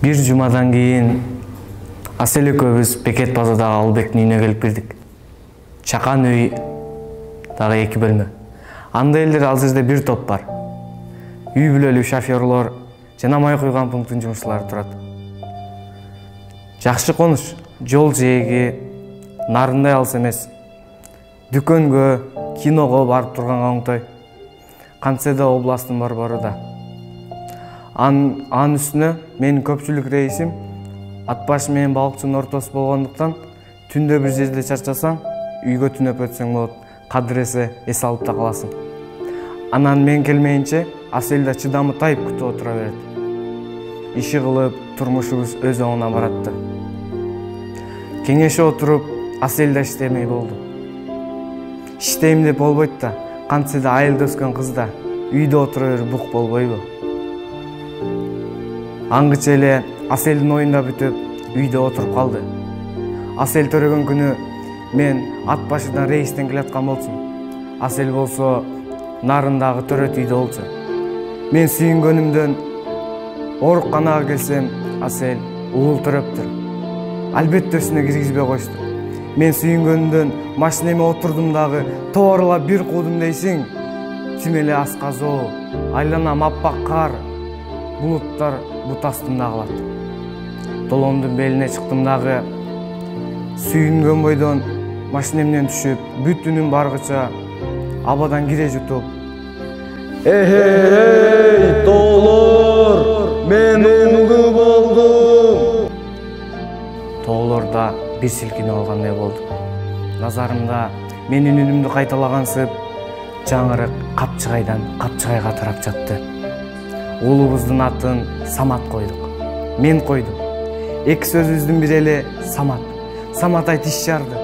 Bir жумадан кийин Асел экөөбүз Бекет базадагы Албектин үйүнө келип кирдик. Чакан үй дагы 2 бөлмө. Анда элдер ал жерде бир топ бар. Үй бүлөлүү шофёрлор жана май куйган пункттун жумушчулары турат. Жакшы конуш, жол жээги, нарындай алыс эмес. Дүкөнгө, киного барып турганга оңтой. Кантсе да областтын борбору да. Анын үстүнө менин көпчүлүк рейсим ат башы менен балыкчынын ортосу болгондуктан түндө бир жерде чарчасаң, үйгө түнөп өтсөң болот. Кадыресе эс алып да каласың. Анан мен келмейинче Асел да чыдамы тайып күтүп отура берет. Иши кылып, турмушубуз өз оңуна баратты. Кеңеше отуруп, Асел да иштемей болду. Иштейм деп болбойт да, кантсе да айылда өскөн кыз да үйдө отура берип бук болбойбу? Аңгыча эле Аселдин оюнда бүтүп, үйдө отуруп калды. Асел төрөгөн күнү мен ат башыдан рейстен келаткан болчумун. Асел болсо нарындагы төрөт үйдө болчу. Мен сүйүнгөнүмдөн ооруканага келсем, Асел уул төрөптүр. Албетте өсүнө киргизбей коюшту. Мен сүйүнгөнүмдөн машинеме отурдум дагы тоорлап бир куудум дейсиң. Тим эле асказоо, айланам аппак кар, булуттар бут астымда калат. Долондун белине чыктым дагы сүйүнгөн бойдон машинемден түшүп, бүтүнүн баргыча абадан кире жутуп: "Эй, тоолор, мен оңду болдум!" Тоолор да бир силкинип алгандай болду. Назарымда менин үнүмдү кайталагансып, жаңырык Капчыгайдан Капчыгайга тарап жатты. Уулубуздун атын Самат койдук. Мен койдум. Эки сөзүбүздүн бири эле Самат. Саматай тиш жарды.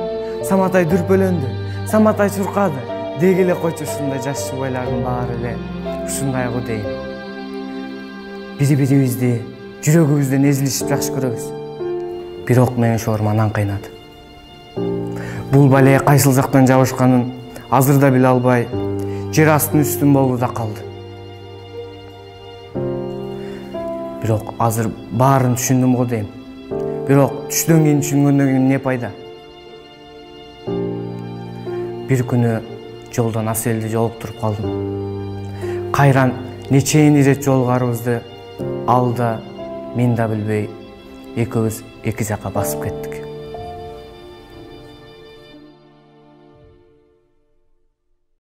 Саматай дүрпөлөндү. Саматай чуркады. Деги эле койчу, ушундай жаш жубайлардын баары эле ушундайгы дейм. Бири-бирибизди жүрөгүбүздөн эзилишип жакшы көрөбүз. Бирок мен шоорман анан кыйнады. Бул бале кайсыл жактан жабышканын азыр биле албай, жер астын үстүн болду да калды. Бирок азыр баарын түшүндүм го дейм. Бирок түштөн кийин түшүнгөндөн кийин эмне пайда? Бир күнү жолдон Аселди жолуктуруп калдым. Кайран нечейин ирет жолугарыбызды ал да, мен да билбей экөөбүз эки жакка басып кеттик.